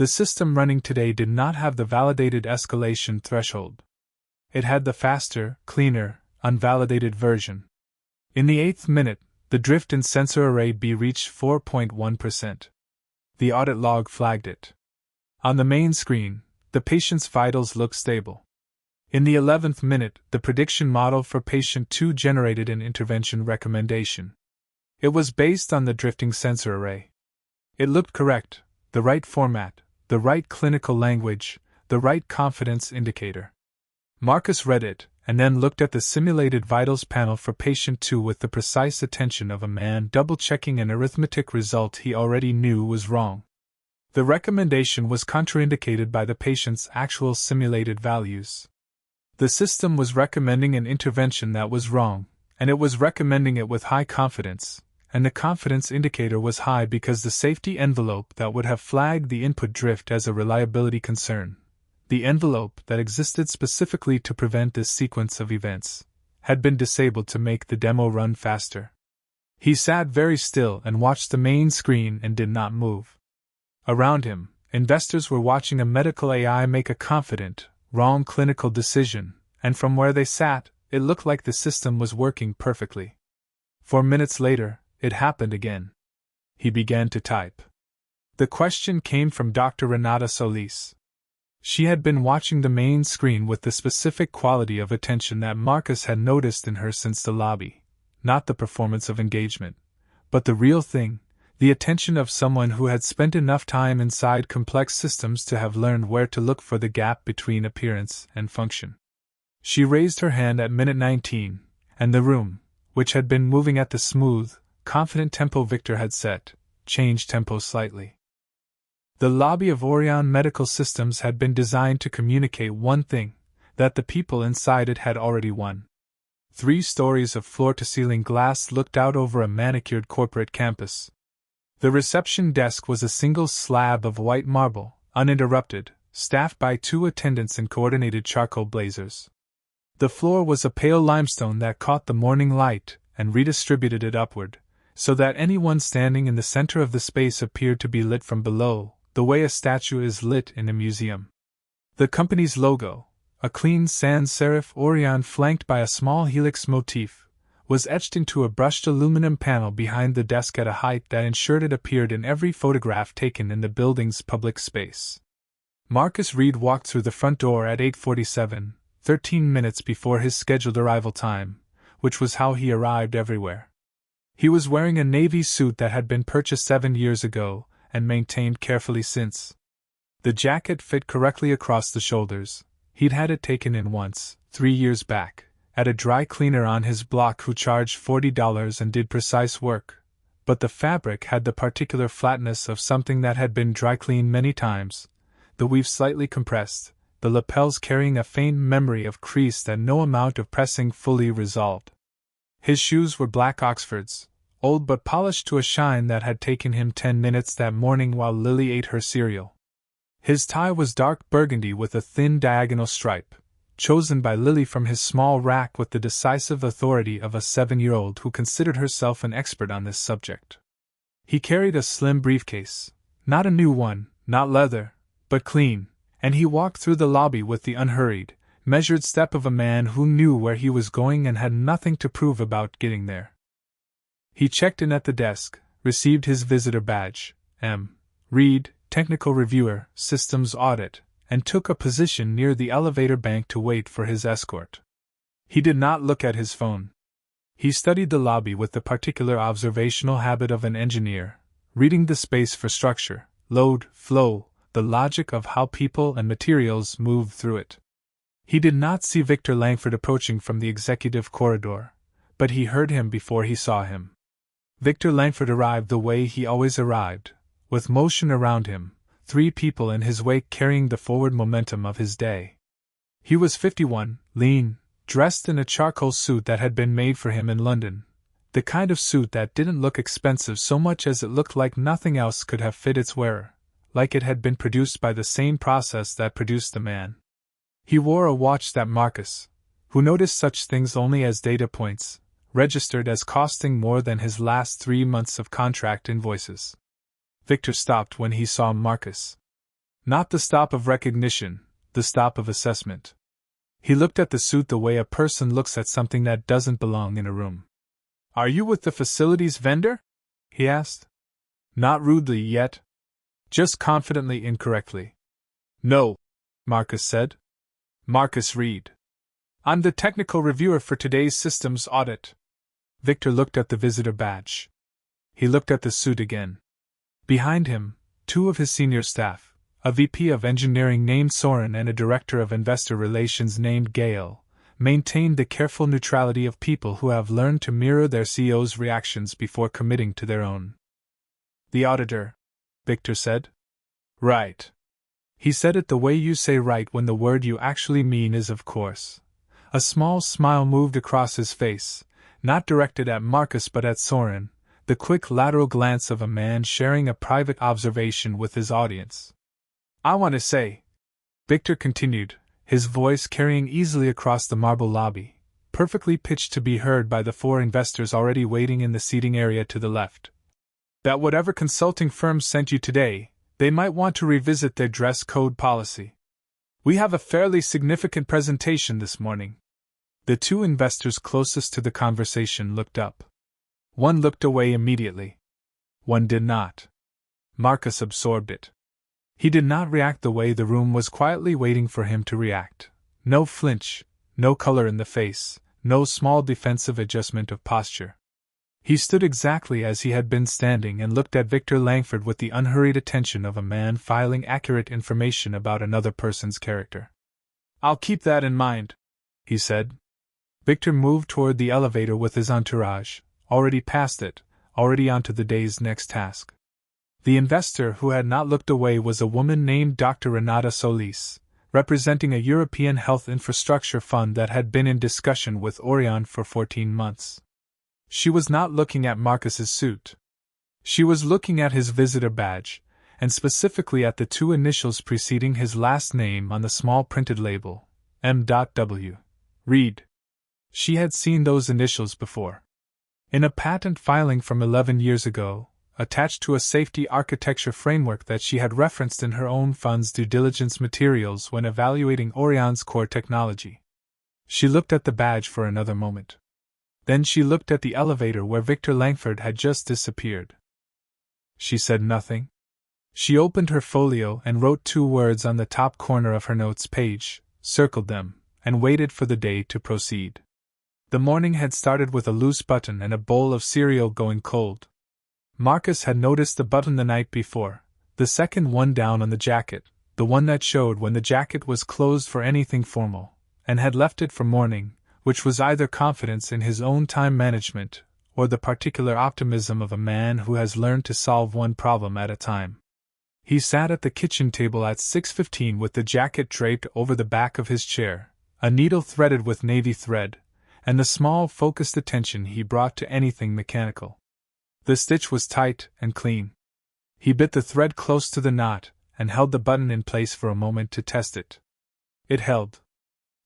The system running today did not have the validated escalation threshold. It had the faster, cleaner, unvalidated version. In the 8th minute, the drift in sensor array B reached 4.1%. The audit log flagged it. On the main screen, the patient's vitals looked stable. In the 11th minute, the prediction model for patient 2 generated an intervention recommendation. It was based on the drifting sensor array. It looked correct, the right format, the right clinical language, the right confidence indicator. Marcus read it, and then looked at the simulated vitals panel for patient 2 with the precise attention of a man double-checking an arithmetic result he already knew was wrong. The recommendation was contraindicated by the patient's actual simulated values. The system was recommending an intervention that was wrong, and it was recommending it with high confidence, and the confidence indicator was high because the safety envelope that would have flagged the input drift as a reliability concern, the envelope that existed specifically to prevent this sequence of events, had been disabled to make the demo run faster. He sat very still and watched the main screen and did not move. Around him, investors were watching a medical AI make a confident, wrong clinical decision, and from where they sat, it looked like the system was working perfectly. 4 minutes later, it happened again. He began to type. The question came from Dr. Renata Solis. She had been watching the main screen with the specific quality of attention that Marcus had noticed in her since the lobby, not the performance of engagement, but the real thing, the attention of someone who had spent enough time inside complex systems to have learned where to look for the gap between appearance and function. She raised her hand at minute 19, and the room, which had been moving at the smooth, confident tempo Victor had set, changed tempo slightly. The lobby of Orion Medical Systems had been designed to communicate one thing, that the people inside it had already won. 3 stories of floor-to-ceiling glass looked out over a manicured corporate campus. The reception desk was a single slab of white marble, uninterrupted, staffed by 2 attendants in coordinated charcoal blazers. The floor was a pale limestone that caught the morning light and redistributed it upward, so that anyone standing in the center of the space appeared to be lit from below, the way a statue is lit in a museum. The company's logo, a clean sans serif Orion flanked by a small helix motif, was etched into a brushed aluminum panel behind the desk at a height that ensured it appeared in every photograph taken in the building's public space. Marcus Reed walked through the front door at 8:47, 13 minutes before his scheduled arrival time, which was how he arrived everywhere. He was wearing a navy suit that had been purchased 7 years ago and maintained carefully since. The jacket fit correctly across the shoulders. He'd had it taken in once, 3 years back, at a dry cleaner on his block who charged $40 and did precise work, but the fabric had the particular flatness of something that had been dry cleaned many times, the weave slightly compressed, the lapels carrying a faint memory of crease that no amount of pressing fully resolved. His shoes were black Oxfords, old but polished to a shine that had taken him 10 minutes that morning while Lily ate her cereal. His tie was dark burgundy with a thin diagonal stripe, chosen by Lily from his small rack with the decisive authority of a 7-year-old who considered herself an expert on this subject. He carried a slim briefcase, not a new one, not leather, but clean, and he walked through the lobby with the unhurried, measured step of a man who knew where he was going and had nothing to prove about getting there. He checked in at the desk, received his visitor badge, M. Reed, Technical Reviewer, Systems Audit, and took a position near the elevator bank to wait for his escort. He did not look at his phone. He studied the lobby with the particular observational habit of an engineer, reading the space for structure, load, flow, the logic of how people and materials moved through it. He did not see Victor Langford approaching from the executive corridor, but he heard him before he saw him. Victor Langford arrived the way he always arrived, with motion around him, 3 people in his wake carrying the forward momentum of his day. He was 51, lean, dressed in a charcoal suit that had been made for him in London, the kind of suit that didn't look expensive so much as it looked like nothing else could have fit its wearer, like it had been produced by the same process that produced the man. He wore a watch that Marcus, who noticed such things only as data points, registered as costing more than his last 3 months of contract invoices. Victor stopped when he saw Marcus. Not the stop of recognition, the stop of assessment. He looked at the suit the way a person looks at something that doesn't belong in a room. Are you with the facilities vendor? He asked. Not rudely yet. Just confidently incorrectly. No, Marcus said. Marcus Reed. I'm the technical reviewer for today's systems audit. Victor looked at the visitor badge. He looked at the suit again. Behind him, two of his senior staff, a VP of engineering named Soren and a director of investor relations named Gale, maintained the careful neutrality of people who have learned to mirror their CEO's reactions before committing to their own. The auditor, Victor said. Right. He said it the way you say right when the word you actually mean is of course. A small smile moved across his face, not directed at Marcus but at Soren, the quick lateral glance of a man sharing a private observation with his audience. I want to say, Victor continued, his voice carrying easily across the marble lobby, perfectly pitched to be heard by the 4 investors already waiting in the seating area to the left, that whatever consulting firm sent you today, they might want to revisit their dress code policy. We have a fairly significant presentation this morning. The 2 investors closest to the conversation looked up. One looked away immediately. One did not. Marcus absorbed it. He did not react the way the room was quietly waiting for him to react. No flinch, no color in the face, no small defensive adjustment of posture. He stood exactly as he had been standing and looked at Victor Langford with the unhurried attention of a man filing accurate information about another person's character. I'll keep that in mind, he said. Victor moved toward the elevator with his entourage, already past it, already onto the day's next task. The investor who had not looked away was a woman named Dr. Renata Solis, representing a European health infrastructure fund that had been in discussion with Orion for 14 months. She was not looking at Marcus's suit. She was looking at his visitor badge, and specifically at the 2 initials preceding his last name on the small printed label, M.W. Reed. She had seen those initials before. In a patent filing from 11 years ago, attached to a safety architecture framework that she had referenced in her own fund's due diligence materials when evaluating Orion's core technology. She looked at the badge for another moment. Then she looked at the elevator where Victor Langford had just disappeared. She said nothing. She opened her folio and wrote 2 words on the top corner of her notes page, circled them, and waited for the day to proceed. The morning had started with a loose button and a bowl of cereal going cold. Marcus had noticed the button the night before, the second one down on the jacket, the one that showed when the jacket was closed for anything formal, and had left it for morning, which was either confidence in his own time management, or the particular optimism of a man who has learned to solve one problem at a time. He sat at the kitchen table at 6:15 with the jacket draped over the back of his chair, a needle threaded with navy thread, and the small focused attention he brought to anything mechanical. The stitch was tight and clean. He bit the thread close to the knot, and held the button in place for a moment to test it. It held.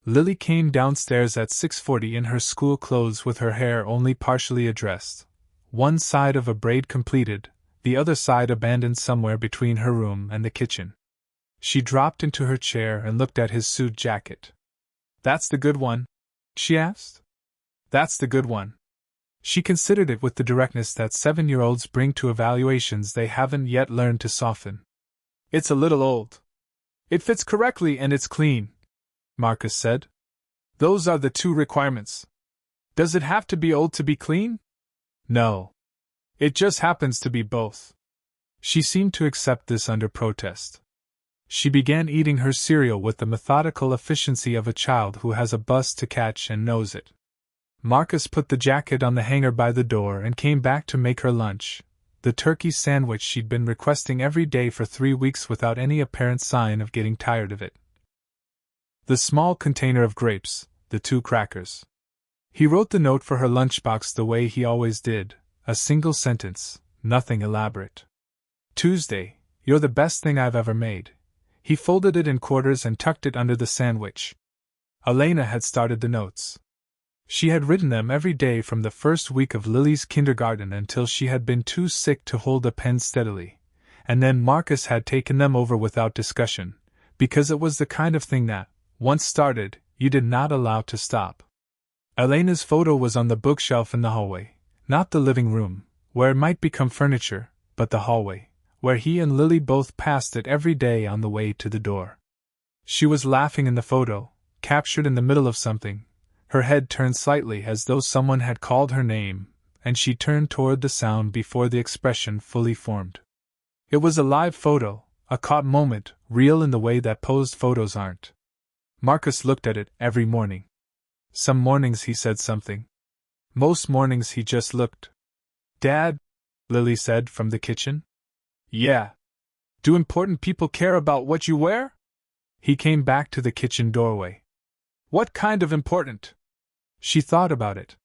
Lily came downstairs at 6:40 in her school clothes with her hair only partially addressed, one side of a braid completed, the other side abandoned somewhere between her room and the kitchen. She dropped into her chair and looked at his suit jacket. "That's the good one?" she asked. "That's the good one." She considered it with the directness that 7-year-olds bring to evaluations they haven't yet learned to soften. "It's a little old. It fits correctly and it's clean," Marcus said. "Those are the 2 requirements. Does it have to be old to be clean?" "No. It just happens to be both." She seemed to accept this under protest. She began eating her cereal with the methodical efficiency of a child who has a bus to catch and knows it. Marcus put the jacket on the hanger by the door and came back to make her lunch, the turkey sandwich she'd been requesting every day for 3 weeks without any apparent sign of getting tired of it. The small container of grapes, the 2 crackers. He wrote the note for her lunchbox the way he always did, a single sentence, nothing elaborate. "Tuesday, you're the best thing I've ever made." He folded it in quarters and tucked it under the sandwich. Elena had started the notes. She had written them every day from the first week of Lily's kindergarten until she had been too sick to hold a pen steadily, and then Marcus had taken them over without discussion, because it was the kind of thing that, once started, you did not allow to stop. Elena's photo was on the bookshelf in the hallway, not the living room, where it might become furniture, but the hallway, where he and Lily both passed it every day on the way to the door. She was laughing in the photo, captured in the middle of something, her head turned slightly as though someone had called her name, and she turned toward the sound before the expression fully formed. It was a live photo, a caught moment, real in the way that posed photos aren't. Marcus looked at it every morning. Some mornings he said something. Most mornings he just looked. "Dad?" Lily said from the kitchen. "Yeah. Do important people care about what you wear?" He came back to the kitchen doorway. "What kind of important?" She thought about it.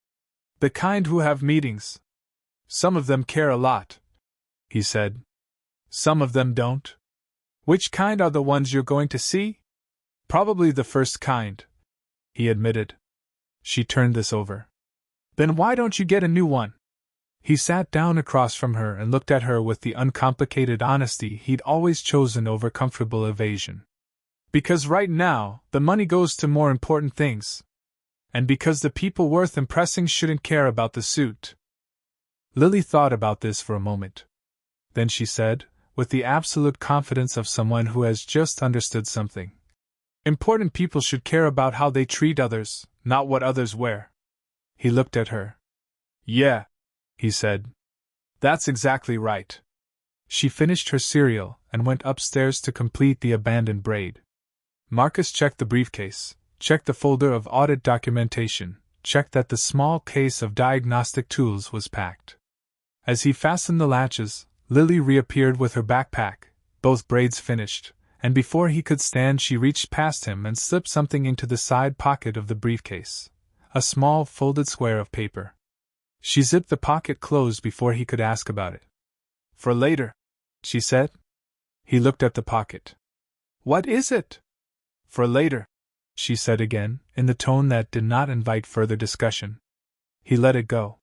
"The kind who have meetings. Some of them care a lot," he said. "Some of them don't." "Which kind are the ones you're going to see?" "Probably the first kind," he admitted. She turned this over. "Then why don't you get a new one?" He sat down across from her and looked at her with the uncomplicated honesty he'd always chosen over comfortable evasion. "Because right now, the money goes to more important things. And because the people worth impressing shouldn't care about the suit." Lily thought about this for a moment. Then she said, with the absolute confidence of someone who has just understood something, "Important people should care about how they treat others, not what others wear." He looked at her. "Yeah," he said. "That's exactly right." She finished her cereal and went upstairs to complete the abandoned braid. Marcus checked the briefcase, checked the folder of audit documentation, checked that the small case of diagnostic tools was packed. As he fastened the latches, Lily reappeared with her backpack, both braids finished, and before he could stand she reached past him and slipped something into the side pocket of the briefcase, a small folded square of paper. She zipped the pocket closed before he could ask about it. "For later," she said. He looked at the pocket. "What is it?" "For later," she said again, in the tone that did not invite further discussion. He let it go.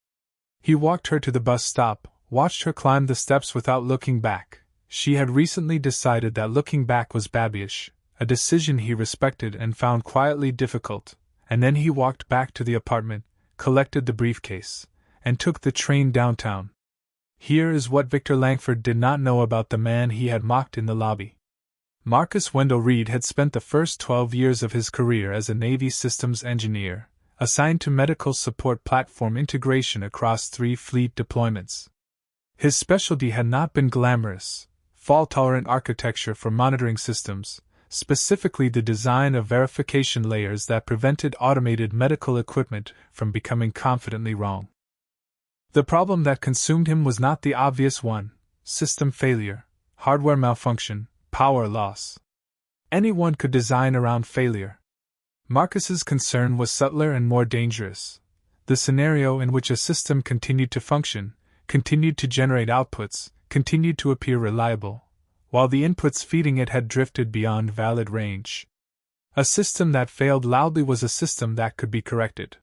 He walked her to the bus stop, watched her climb the steps without looking back. She had recently decided that looking back was babyish, a decision he respected and found quietly difficult, and then he walked back to the apartment, collected the briefcase, and took the train downtown. Here is what Victor Langford did not know about the man he had mocked in the lobby. Marcus Wendell Reed had spent the first 12 years of his career as a Navy systems engineer, assigned to medical support platform integration across 3 fleet deployments. His specialty had not been glamorous, fault-tolerant architecture for monitoring systems, specifically the design of verification layers that prevented automated medical equipment from becoming confidently wrong. The problem that consumed him was not the obvious one: system failure, hardware malfunction, power loss. Anyone could design around failure. Marcus's concern was subtler and more dangerous: the scenario in which a system continued to function, continued to generate outputs, continued to appear reliable, while the inputs feeding it had drifted beyond valid range. A system that failed loudly was a system that could be corrected.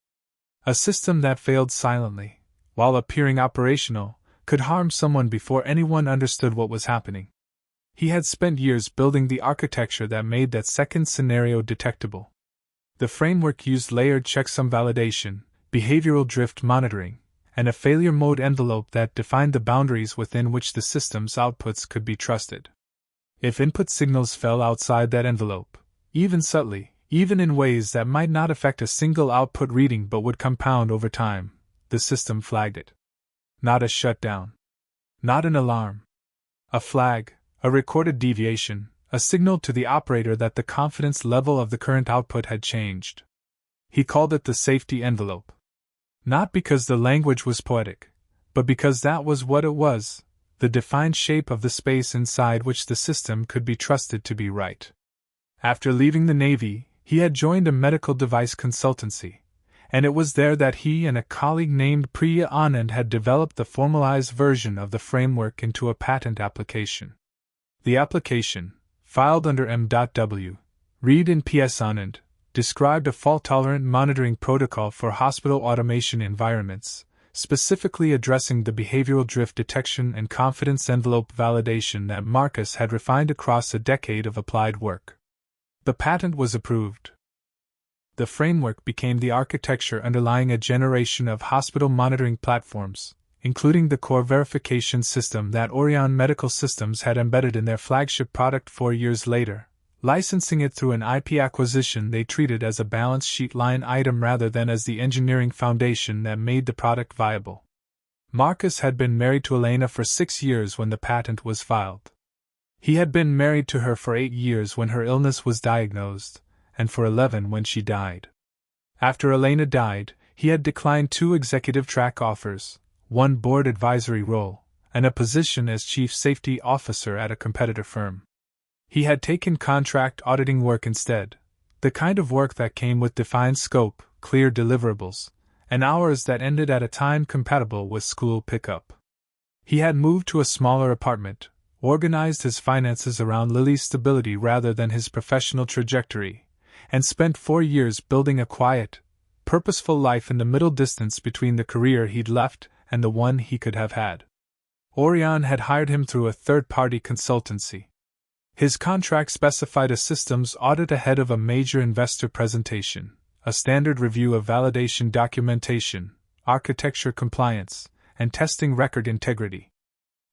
A system that failed silently, while appearing operational, could harm someone before anyone understood what was happening. He had spent years building the architecture that made that second scenario detectable. The framework used layered checksum validation, behavioral drift monitoring, and a failure mode envelope that defined the boundaries within which the system's outputs could be trusted. If input signals fell outside that envelope, even subtly, even in ways that might not affect a single output reading but would compound over time, the system flagged it. Not a shutdown. Not an alarm. A flag, a recorded deviation, a signal to the operator that the confidence level of the current output had changed. He called it the safety envelope. Not because the language was poetic, but because that was what it was, the defined shape of the space inside which the system could be trusted to be right. After leaving the Navy, he had joined a medical device consultancy, and it was there that he and a colleague named Priya Anand had developed the formalized version of the framework into a patent application. The application, filed under M.W. Reed and P.S. Anand, described a fault-tolerant monitoring protocol for hospital automation environments, specifically addressing the behavioral drift detection and confidence envelope validation that Marcus had refined across a decade of applied work. The patent was approved. The framework became the architecture underlying a generation of hospital monitoring platforms, including the core verification system that Orion Medical Systems had embedded in their flagship product 4 years later, licensing it through an IP acquisition they treated as a balance sheet line item rather than as the engineering foundation that made the product viable. Marcus had been married to Elena for 6 years when the patent was filed. He had been married to her for 8 years when her illness was diagnosed, and for 11 when she died. After Elena died, he had declined 2 executive track offers, 1 board advisory role, and a position as chief safety officer at a competitor firm. He had taken contract auditing work instead, the kind of work that came with defined scope, clear deliverables, and hours that ended at a time compatible with school pickup. He had moved to a smaller apartment, organized his finances around Lily's stability rather than his professional trajectory, and spent 4 years building a quiet, purposeful life in the middle distance between the career he'd left and the one he could have had. Orion had hired him through a third-party consultancy. His contract specified a systems audit ahead of a major investor presentation, a standard review of validation documentation, architecture compliance, and testing record integrity.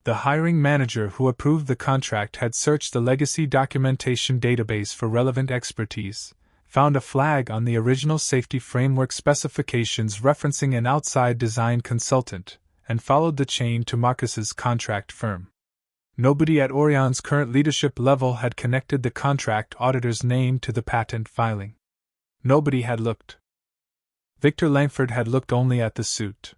The hiring manager who approved the contract had searched the legacy documentation database for relevant expertise, found a flag on the original safety framework specifications referencing an outside design consultant, and followed the chain to Marcus's contract firm. Nobody at Orion's current leadership level had connected the contract auditor's name to the patent filing. Nobody had looked. Victor Langford had looked only at the suit.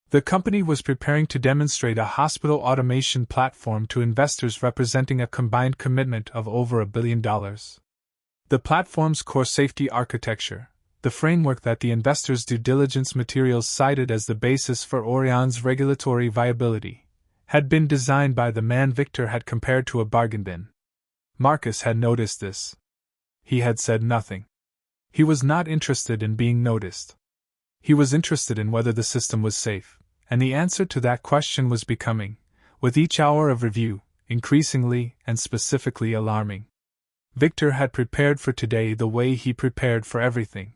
The company was preparing to demonstrate a hospital automation platform to investors representing a combined commitment of over $1 billion. The platform's core safety architecture, the framework that the investors' due diligence materials cited as the basis for Orion's regulatory viability, had been designed by the man Victor had compared to a bargain bin. Marcus had noticed this. He had said nothing. He was not interested in being noticed. He was interested in whether the system was safe, and the answer to that question was becoming, with each hour of review, increasingly and specifically alarming. Victor had prepared for today the way he prepared for everything,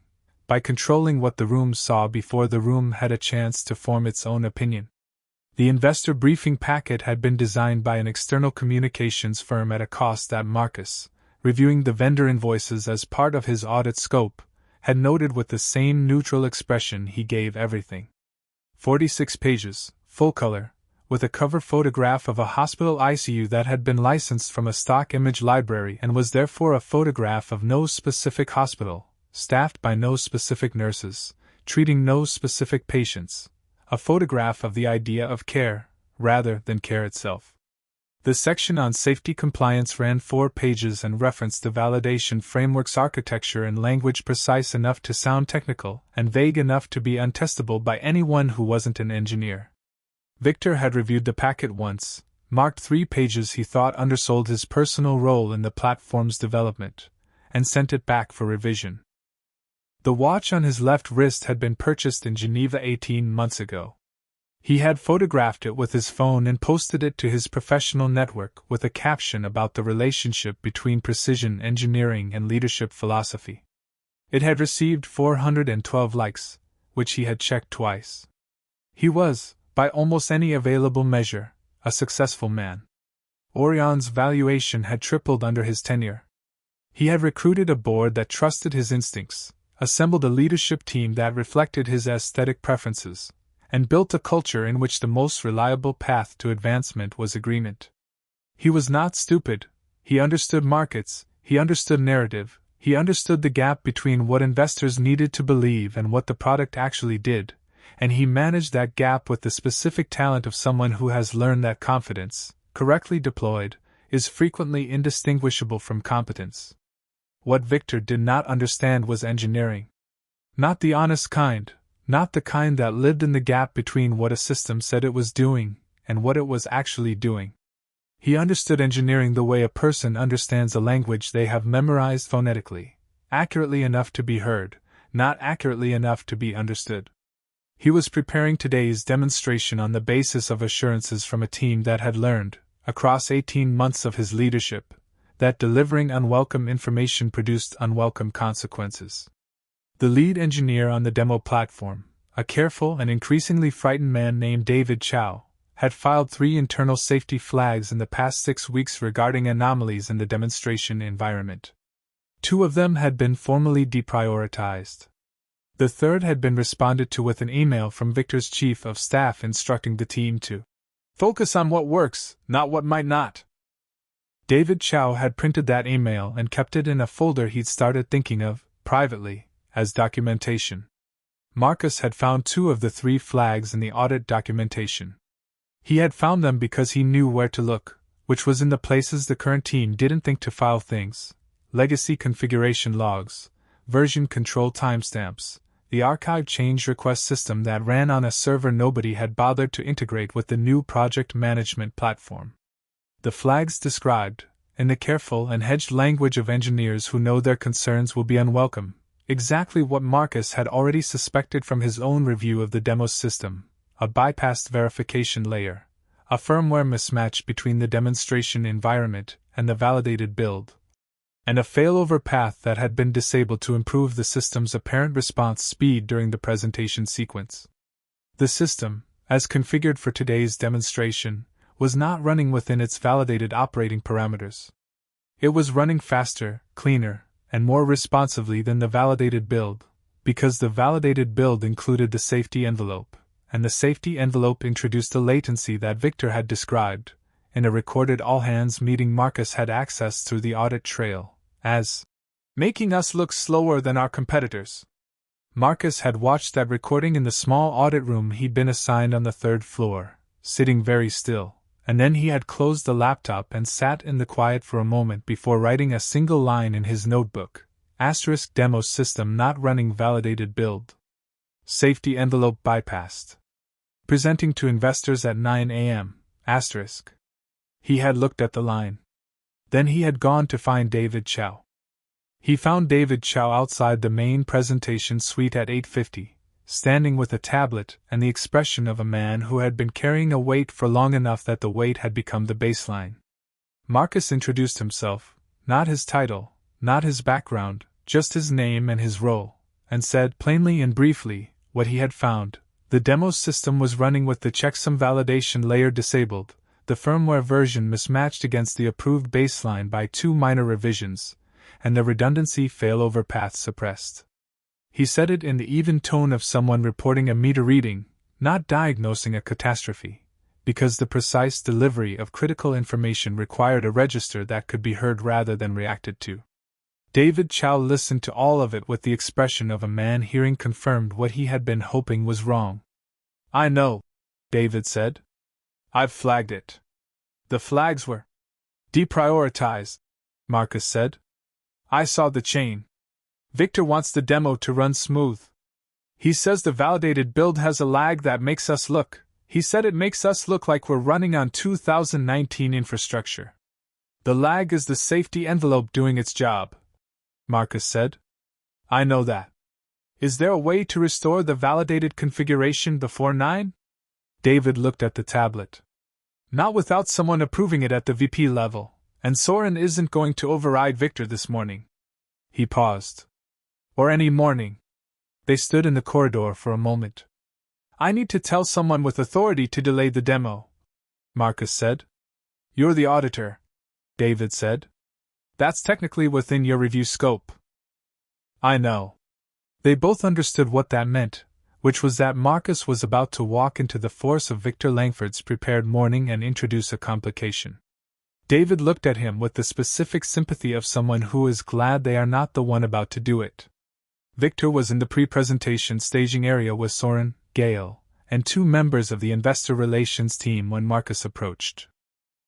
by controlling what the room saw before the room had a chance to form its own opinion. The investor briefing packet had been designed by an external communications firm at a cost that Marcus, reviewing the vendor invoices as part of his audit scope, had noted with the same neutral expression he gave everything. 46 pages, full color, with a cover photograph of a hospital ICU that had been licensed from a stock image library and was therefore a photograph of no specific hospital, staffed by no specific nurses, treating no specific patients, a photograph of the idea of care, rather than care itself. The section on safety compliance ran 4 pages and referenced the validation framework's architecture in language precise enough to sound technical and vague enough to be untestable by anyone who wasn't an engineer. Victor had reviewed the packet once, marked 3 pages he thought undersold his personal role in the platform's development, and sent it back for revision. The watch on his left wrist had been purchased in Geneva 18 months ago. He had photographed it with his phone and posted it to his professional network with a caption about the relationship between precision engineering and leadership philosophy. It had received 412 likes, which he had checked twice. He was, by almost any available measure, a successful man. Orion's valuation had tripled under his tenure. He had recruited a board that trusted his instincts, assembled a leadership team that reflected his aesthetic preferences, and built a culture in which the most reliable path to advancement was agreement. He was not stupid. He understood markets, he understood narrative, he understood the gap between what investors needed to believe and what the product actually did, and he managed that gap with the specific talent of someone who has learned that confidence, correctly deployed, is frequently indistinguishable from competence. What Victor did not understand was engineering. Not the honest kind, not the kind that lived in the gap between what a system said it was doing and what it was actually doing. He understood engineering the way a person understands a language they have memorized phonetically, accurately enough to be heard, not accurately enough to be understood. He was preparing today's demonstration on the basis of assurances from a team that had learned, across 18 months of his leadership, that delivering unwelcome information produced unwelcome consequences. The lead engineer on the demo platform, a careful and increasingly frightened man named David Chow, had filed 3 internal safety flags in the past 6 weeks regarding anomalies in the demonstration environment. 2 of them had been formally deprioritized. The third had been responded to with an email from Victor's chief of staff instructing the team to focus on what works, not what might not. David Chow had printed that email and kept it in a folder he'd started thinking of, privately, as documentation. Marcus had found 2 of the 3 flags in the audit documentation. He had found them because he knew where to look, which was in the places the current team didn't think to file things: legacy configuration logs, version control timestamps, the archive change request system that ran on a server nobody had bothered to integrate with the new project management platform. The flags described, in the careful and hedged language of engineers who know their concerns will be unwelcome, exactly what Marcus had already suspected from his own review of the demo system: a bypassed verification layer, a firmware mismatch between the demonstration environment and the validated build, and a failover path that had been disabled to improve the system's apparent response speed during the presentation sequence. The system, as configured for today's demonstration, was not running within its validated operating parameters. It was running faster, cleaner, and more responsively than the validated build, because the validated build included the safety envelope, and the safety envelope introduced the latency that Victor had described, in a recorded all-hands meeting Marcus had accessed through the audit trail, as making us look slower than our competitors. Marcus had watched that recording in the small audit room he'd been assigned on the 3rd floor, sitting very still, and then he had closed the laptop and sat in the quiet for a moment before writing a single line in his notebook: * demo system not running validated build. Safety envelope bypassed. Presenting to investors at 9 a.m. *. He had looked at the line. Then he had gone to find David Chow. He found David Chow outside the main presentation suite at 8:50, standing with a tablet and the expression of a man who had been carrying a weight for long enough that the weight had become the baseline. Marcus introduced himself, not his title, not his background, just his name and his role, and said plainly and briefly what he had found. The demo system was running with the checksum validation layer disabled, the firmware version mismatched against the approved baseline by 2 minor revisions, and the redundancy failover path suppressed. He said it in the even tone of someone reporting a meter reading, not diagnosing a catastrophe, because the precise delivery of critical information required a register that could be heard rather than reacted to. David Chow listened to all of it with the expression of a man hearing confirmed what he had been hoping was wrong. "I know," David said. "I've flagged it." "The flags were deprioritized," Marcus said. "I saw the chain. Victor wants the demo to run smooth. He says the validated build has a lag that makes us look, he said it makes us look like we're running on 2019 infrastructure. The lag is the safety envelope doing its job," Marcus said. "I know that. Is there a way to restore the validated configuration before 9? David looked at the tablet. "Not without someone approving it at the VP level, and Soren isn't going to override Victor this morning." He paused. "Or any morning." They stood in the corridor for a moment. "I need to tell someone with authority to delay the demo," Marcus said. "You're the auditor," David said. "That's technically within your review scope." "I know." They both understood what that meant, which was that Marcus was about to walk into the force of Victor Langford's prepared morning and introduce a complication. David looked at him with the specific sympathy of someone who is glad they are not the one about to do it. Victor was in the pre-presentation staging area with Soren, Gale, and 2 members of the investor relations team when Marcus approached.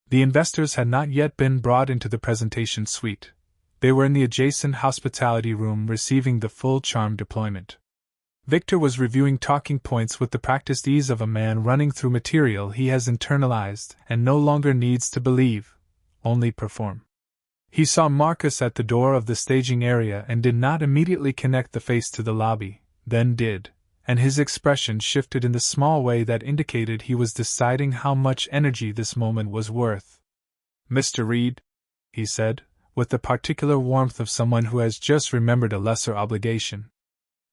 The investors had not yet been brought into the presentation suite. They were in the adjacent hospitality room receiving the full charm deployment. Victor was reviewing talking points with the practiced ease of a man running through material he has internalized and no longer needs to believe, only perform. He saw Marcus at the door of the staging area and did not immediately connect the face to the lobby, then did, and his expression shifted in the small way that indicated he was deciding how much energy this moment was worth. "Mr. Reed," he said, with the particular warmth of someone who has just remembered a lesser obligation,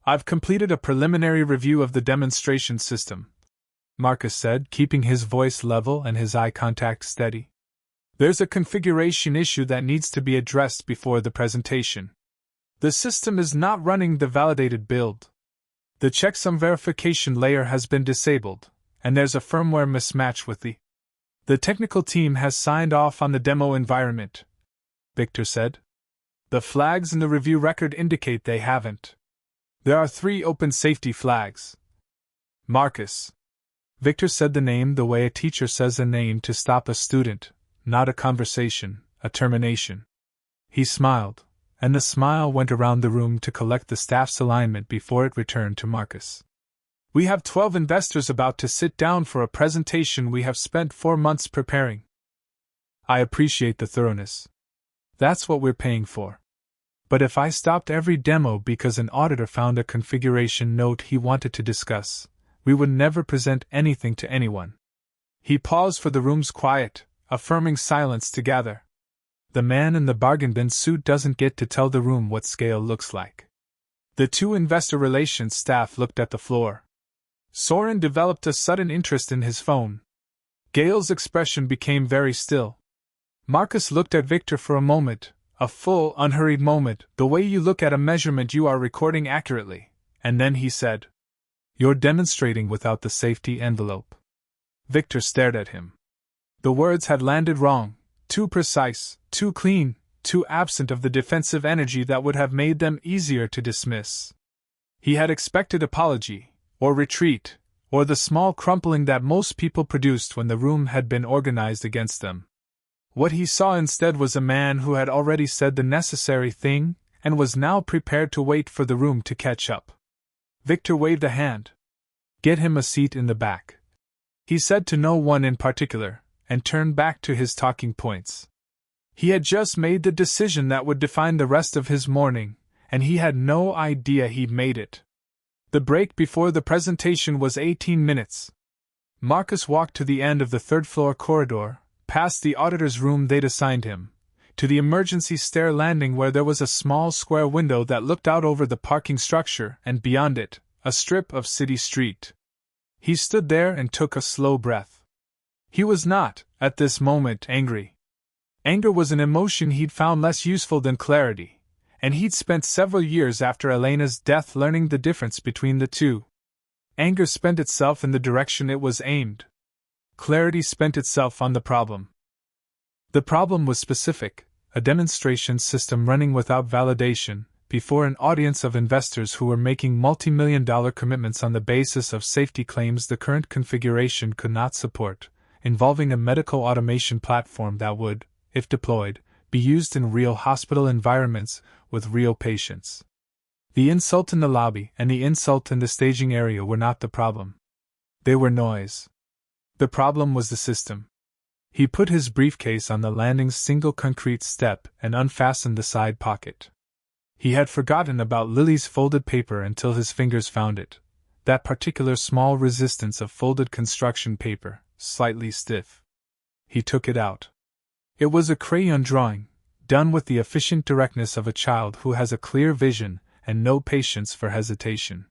"I've completed a preliminary review of the demonstration system," Marcus said, keeping his voice level and his eye contact steady. "There's a configuration issue that needs to be addressed before the presentation. The system is not running the validated build. The checksum verification layer has been disabled, and there's a firmware mismatch with the technical team has signed off on the demo environment," Victor said. "The flags in the review record indicate they haven't. There are 3 open safety flags." "Marcus." Victor said the name the way a teacher says a name to stop a student, not a conversation, a termination. He smiled, and the smile went around the room to collect the staff's alignment before it returned to Marcus. "We have 12 investors about to sit down for a presentation we have spent 4 months preparing." "I appreciate the thoroughness. That's what we're paying for. But if I stopped every demo because an auditor found a configuration note he wanted to discuss, we would never present anything to anyone." He paused for the room's quiet, affirming silence to gather. The man in the bargain bin suit doesn't get to tell the room what scale looks like. The 2 investor relations staff looked at the floor. Soren developed a sudden interest in his phone. Gail's expression became very still. Marcus looked at Victor for a moment, a full, unhurried moment, the way you look at a measurement you are recording accurately, and then he said, "You're demonstrating without the safety envelope." Victor stared at him. The words had landed wrong, too precise, too clean, too absent of the defensive energy that would have made them easier to dismiss. He had expected apology, or retreat, or the small crumpling that most people produced when the room had been organized against them. What he saw instead was a man who had already said the necessary thing, and was now prepared to wait for the room to catch up. Victor waved a hand. "Get him a seat in the back," he said to no one in particular, and turned back to his talking points. He had just made the decision that would define the rest of his morning, and he had no idea he'd made it. The break before the presentation was 18 minutes. Marcus walked to the end of the 3rd-floor corridor, past the auditor's room they'd assigned him, to the emergency stair landing where there was a small square window that looked out over the parking structure and beyond it, a strip of city street. He stood there and took a slow breath. He was not, at this moment, angry. Anger was an emotion he'd found less useful than clarity, and he'd spent several years after Elena's death learning the difference between the two. Anger spent itself in the direction it was aimed. Clarity spent itself on the problem. The problem was specific, a demonstration system running without validation, before an audience of investors who were making multi-million-dollar commitments on the basis of safety claims the current configuration could not support, involving a medical automation platform that would, if deployed, be used in real hospital environments with real patients. The insult in the lobby and the insult in the staging area were not the problem. They were noise. The problem was the system. He put his briefcase on the landing's single concrete step and unfastened the side pocket. He had forgotten about Lily's folded paper until his fingers found it, that particular small resistance of folded construction paper, slightly stiff. He took it out. It was a crayon drawing, done with the efficient directness of a child who has a clear vision and no patience for hesitation.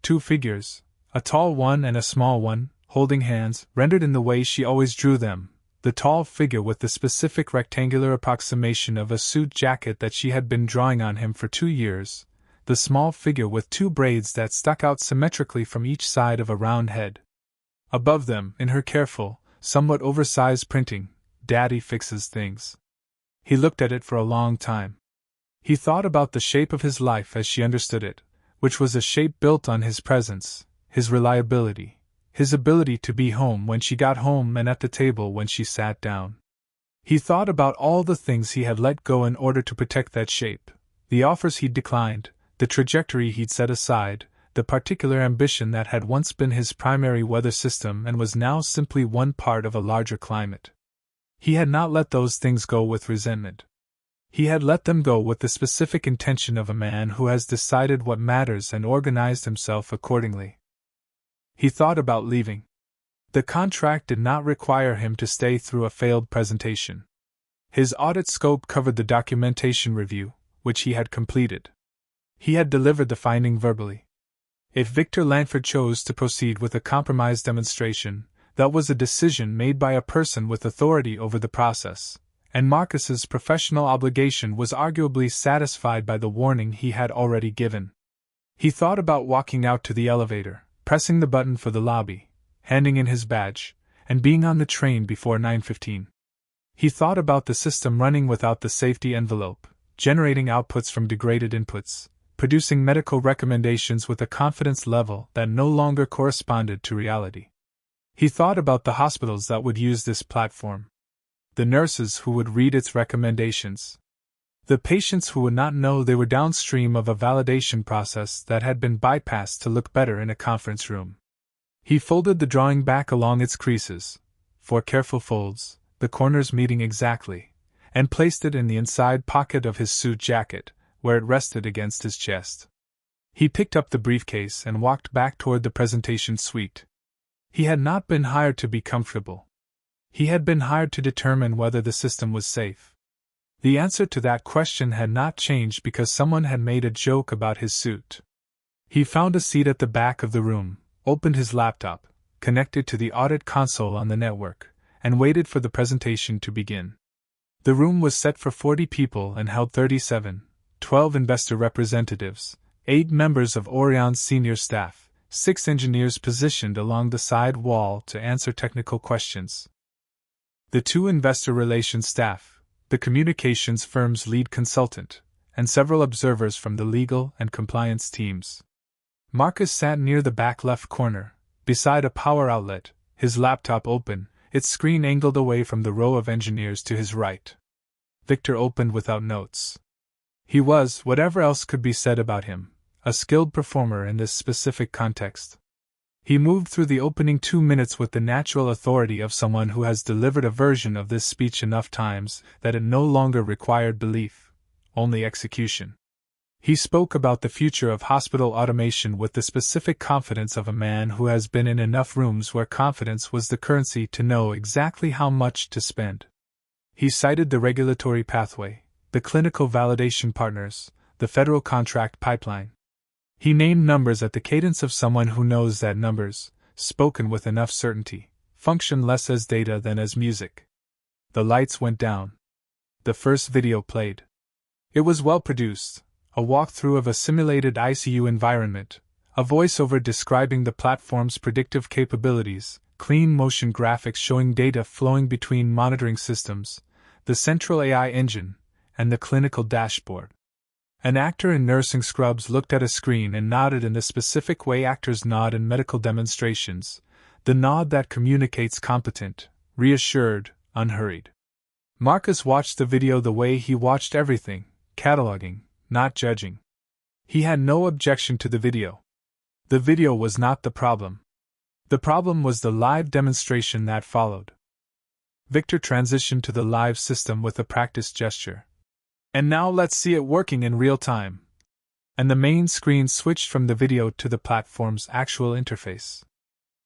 2 figures, a tall one and a small one, holding hands, rendered in the way she always drew them, the tall figure with the specific rectangular approximation of a suit jacket that she had been drawing on him for 2 years, the small figure with 2 braids that stuck out symmetrically from each side of a round head. Above them, in her careful, somewhat oversized printing, "Daddy fixes things." He looked at it for a long time. He thought about the shape of his life as she understood it, which was a shape built on his presence, his reliability, his ability to be home when she got home and at the table when she sat down. He thought about all the things he had let go in order to protect that shape, the offers he'd declined, the trajectory he'd set aside, the particular ambition that had once been his primary weather system and was now simply one part of a larger climate. He had not let those things go with resentment. He had let them go with the specific intention of a man who has decided what matters and organized himself accordingly. He thought about leaving. The contract did not require him to stay through a failed presentation. His audit scope covered the documentation review, which he had completed. He had delivered the finding verbally. If Victor Lanford chose to proceed with a compromise demonstration, that was a decision made by a person with authority over the process, and Marcus's professional obligation was arguably satisfied by the warning he had already given. He thought about walking out to the elevator, pressing the button for the lobby, handing in his badge, and being on the train before 9:15. He thought about the system running without the safety envelope, generating outputs from degraded inputs, producing medical recommendations with a confidence level that no longer corresponded to reality. He thought about the hospitals that would use this platform, the nurses who would read its recommendations, the patients who would not know they were downstream of a validation process that had been bypassed to look better in a conference room. He folded the drawing back along its creases, 4 careful folds, the corners meeting exactly, and placed it in the inside pocket of his suit jacket, where it rested against his chest. He picked up the briefcase and walked back toward the presentation suite. He had not been hired to be comfortable. He had been hired to determine whether the system was safe. The answer to that question had not changed because someone had made a joke about his suit. He found a seat at the back of the room, opened his laptop, connected to the audit console on the network, and waited for the presentation to begin. The room was set for 40 people and held 37, 12 investor representatives, 8 members of Orion's senior staff, 6 engineers positioned along the side wall to answer technical questions. The 2 investor relations staff, the communications firm's lead consultant, and several observers from the legal and compliance teams. Marcus sat near the back left corner, beside a power outlet, his laptop open, its screen angled away from the row of engineers to his right. Victor opened without notes. He was, whatever else could be said about him, a skilled performer in this specific context. He moved through the opening 2 minutes with the natural authority of someone who has delivered a version of this speech enough times that it no longer required belief, only execution. He spoke about the future of hospital automation with the specific confidence of a man who has been in enough rooms where confidence was the currency to know exactly how much to spend. He cited the regulatory pathway, the clinical validation partners, the federal contract pipeline. He named numbers at the cadence of someone who knows that numbers, spoken with enough certainty, function less as data than as music. The lights went down. The first video played. It was well produced, a walkthrough of a simulated ICU environment, a voiceover describing the platform's predictive capabilities, clean motion graphics showing data flowing between monitoring systems, the central AI engine, and the clinical dashboard. An actor in nursing scrubs looked at a screen and nodded in the specific way actors nod in medical demonstrations, the nod that communicates competent, reassured, unhurried. Marcus watched the video the way he watched everything, cataloging, not judging. He had no objection to the video. The video was not the problem. The problem was the live demonstration that followed. Victor transitioned to the live system with a practiced gesture. And now let's see it working in real time. And the main screen switched from the video to the platform's actual interface.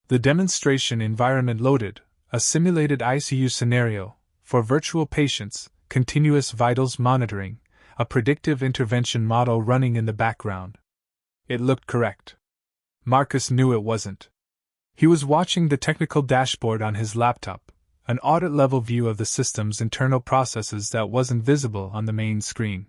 The demonstration environment loaded, a simulated ICU scenario, for virtual patients, continuous vitals monitoring, a predictive intervention model running in the background. It looked correct. Marcus knew it wasn't. He was watching the technical dashboard on his laptop, an audit-level view of the system's internal processes that wasn't visible on the main screen.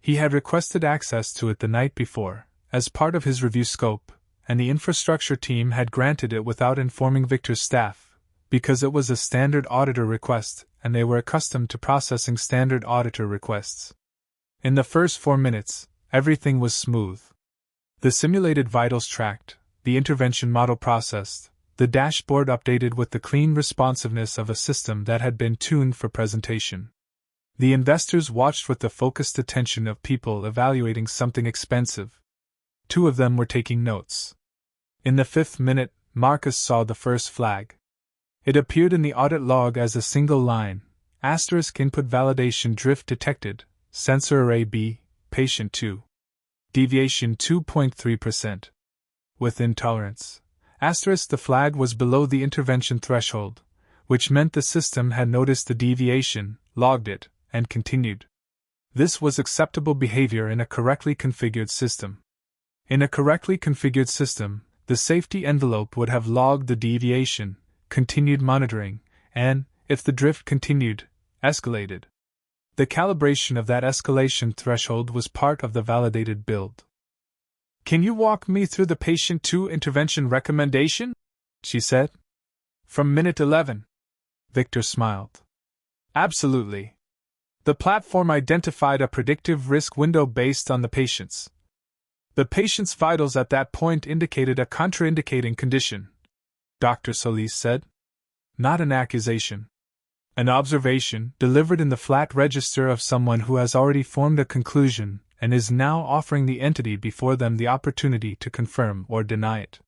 He had requested access to it the night before, as part of his review scope, and the infrastructure team had granted it without informing Victor's staff, because it was a standard auditor request and they were accustomed to processing standard auditor requests. In the first 4 minutes, everything was smooth. The simulated vitals tracked, the intervention model processed, the dashboard updated with the clean responsiveness of a system that had been tuned for presentation. The investors watched with the focused attention of people evaluating something expensive. 2 of them were taking notes. In the 5th minute, Marcus saw the first flag. It appeared in the audit log as a single line, *input validation drift detected, sensor array B, patient 2. Deviation 2.3%. Within tolerance. Asterisk the flag was below the intervention threshold, which meant the system had noticed the deviation, logged it, and continued. This was acceptable behavior in a correctly configured system. In a correctly configured system, the safety envelope would have logged the deviation, continued monitoring, and, if the drift continued, escalated. The calibration of that escalation threshold was part of the validated build. "Can you walk me through the patient 2 intervention recommendation?" she said. "From minute 11. Victor smiled. "Absolutely. The platform identified a predictive risk window based on the patient's. The patient's vitals at that point indicated a contraindicating condition," Dr. Solis said. "Not an accusation. An observation delivered in the flat register of someone who has already formed a conclusion and is now offering the entity before them the opportunity to confirm or deny it."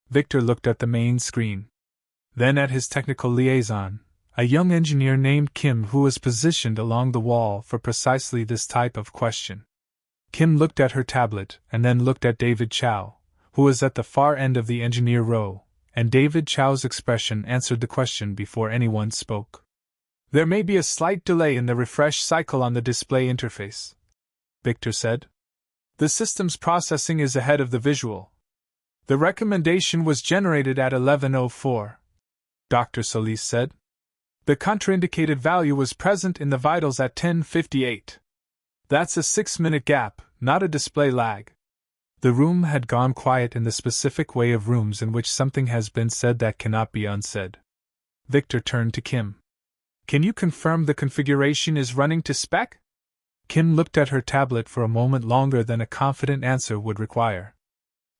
Victor looked at the main screen. Then at his technical liaison, a young engineer named Kim, who was positioned along the wall for precisely this type of question. Kim looked at her tablet and then looked at David Chow, who was at the far end of the engineer row, and David Chow's expression answered the question before anyone spoke. "There may be a slight delay in the refresh cycle on the display interface," Victor said. "The system's processing is ahead of the visual. The recommendation was generated at 11:04, Dr. Solis said. "The contraindicated value was present in the vitals at 10:58. That's a 6-minute gap, not a display lag." The room had gone quiet in the specific way of rooms in which something has been said that cannot be unsaid. Victor turned to Kim. "Can you confirm the configuration is running to spec?" Kim looked at her tablet for a moment longer than a confident answer would require.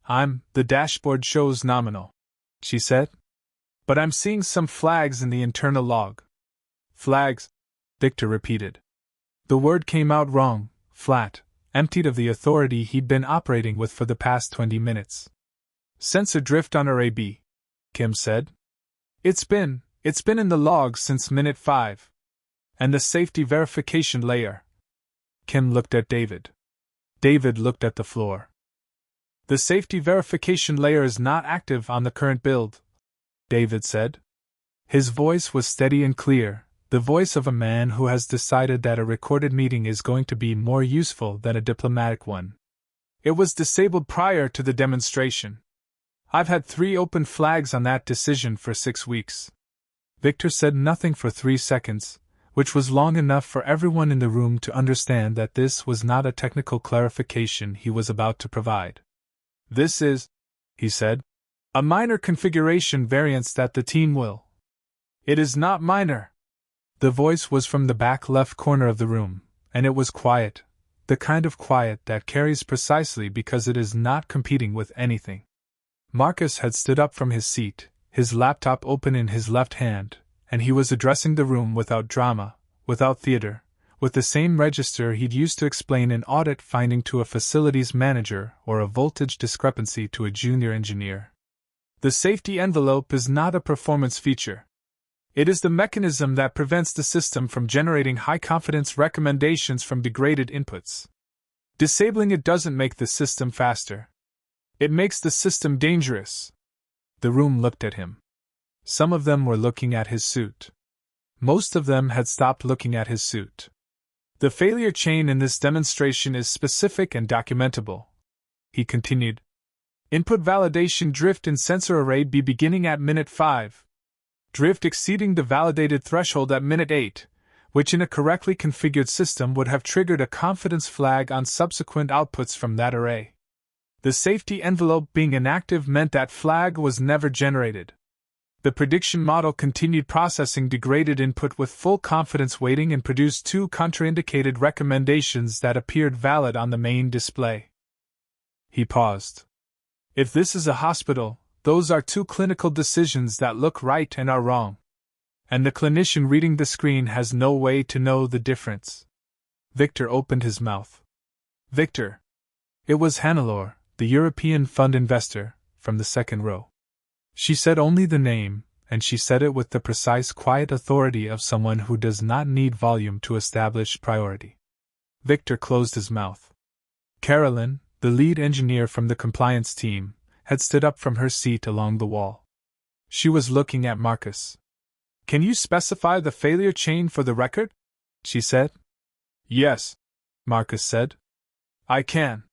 The dashboard shows nominal," she said. "But I'm seeing some flags in the internal log." "Flags?" Victor repeated. The word came out wrong, flat, emptied of the authority he'd been operating with for the past 20 minutes. "Sensor drift on array B," Kim said. It's been in the logs since minute 5. "And the safety verification layer?" Kim looked at David. David looked at the floor. "The safety verification layer is not active on the current build," David said. His voice was steady and clear, the voice of a man who has decided that a recorded meeting is going to be more useful than a diplomatic one. "It was disabled prior to the demonstration. I've had 3 open flags on that decision for 6 weeks. Victor said nothing for 3 seconds, which was long enough for everyone in the room to understand that this was not a technical clarification he was about to provide. "This is," he said, "a minor configuration variance that the team will." "It is not minor." The voice was from the back left corner of the room, and it was quiet, the kind of quiet that carries precisely because it is not competing with anything. Marcus had stood up from his seat, his laptop open in his left hand, and he was addressing the room without drama, without theater, with the same register he'd used to explain an audit finding to a facilities manager or a voltage discrepancy to a junior engineer. "The safety envelope is not a performance feature. It is the mechanism that prevents the system from generating high-confidence recommendations from degraded inputs. Disabling it doesn't make the system faster. It makes the system dangerous." The room looked at him. Some of them were looking at his suit. Most of them had stopped looking at his suit. "The failure chain in this demonstration is specific and documentable," he continued. "Input validation drift in sensor array B beginning at minute 5. Drift exceeding the validated threshold at minute 8, which in a correctly configured system would have triggered a confidence flag on subsequent outputs from that array. The safety envelope being inactive meant that flag was never generated. The prediction model continued processing degraded input with full confidence weighting and produced 2 contraindicated recommendations that appeared valid on the main display." He paused. "If this is a hospital, those are 2 clinical decisions that look right and are wrong. And the clinician reading the screen has no way to know the difference." Victor opened his mouth. "Victor." It was Hannelore, the European fund investor, from the second row. She said only the name, and she said it with the precise quiet authority of someone who does not need volume to establish priority. Victor closed his mouth. Carolyn, the lead engineer from the compliance team, had stood up from her seat along the wall. She was looking at Marcus. "Can you specify the failure chain for the record?" she said. "Yes," Marcus said. "I can."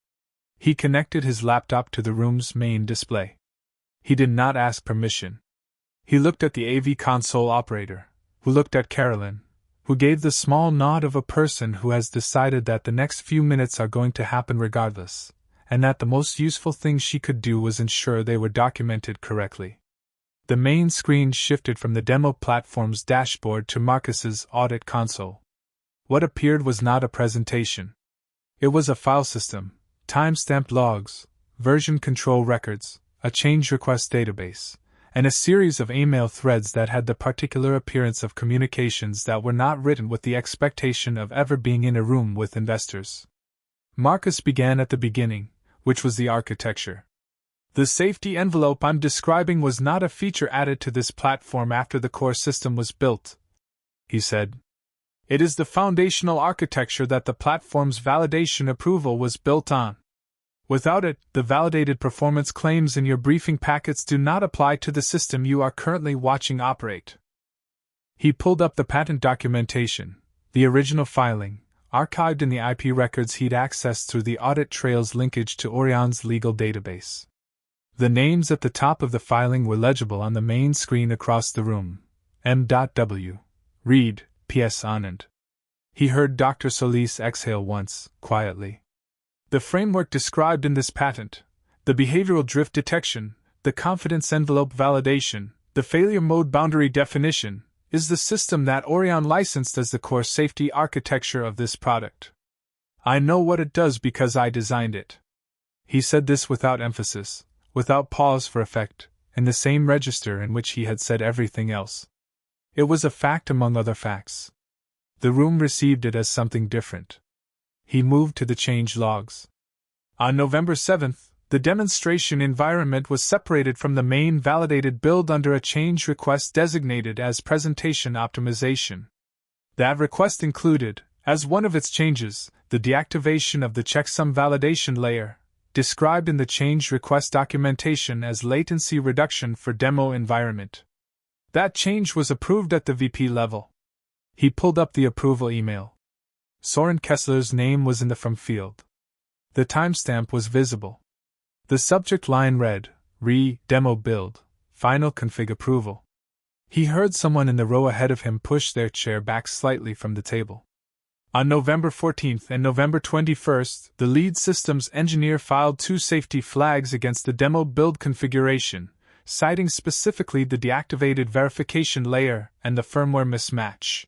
He connected his laptop to the room's main display. He did not ask permission. He looked at the AV console operator, who looked at Carolyn, who gave the small nod of a person who has decided that the next few minutes are going to happen regardless, and that the most useful thing she could do was ensure they were documented correctly. The main screen shifted from the demo platform's dashboard to Marcus's audit console. What appeared was not a presentation. It was a file system, timestamp logs, version control records, a change request database, and a series of email threads that had the particular appearance of communications that were not written with the expectation of ever being in a room with investors. Marcus began at the beginning, which was the architecture. "The safety envelope I'm describing was not a feature added to this platform after the core system was built," he said. "It is the foundational architecture that the platform's validation approval was built on. Without it, the validated performance claims in your briefing packets do not apply to the system you are currently watching operate." He pulled up the patent documentation, the original filing, archived in the IP records he'd accessed through the audit trail's linkage to Orion's legal database. The names at the top of the filing were legible on the main screen across the room: M.W. Reed, P.S. Anand. He heard Dr. Solis exhale once, quietly. "The framework described in this patent, the behavioral drift detection, the confidence envelope validation, the failure mode boundary definition, is the system that Orion licensed as the core safety architecture of this product. I know what it does because I designed it." He said this without emphasis, without pause for effect, in the same register in which he had said everything else. It was a fact among other facts. The room received it as something different. He moved to the change logs. On November 7th, the demonstration environment was separated from the main validated build under a change request designated as Presentation Optimization. That request included, as one of its changes, the deactivation of the checksum validation layer, described in the change request documentation as latency reduction for demo environment. That change was approved at the VP level. He pulled up the approval email. Soren Kessler's name was in the from field. The timestamp was visible. The subject line read, Demo Build, Final Config Approval. He heard someone in the row ahead of him push their chair back slightly from the table. On November 14th and November 21st, the lead systems engineer filed 2 safety flags against the demo build configuration, citing specifically the deactivated verification layer and the firmware mismatch.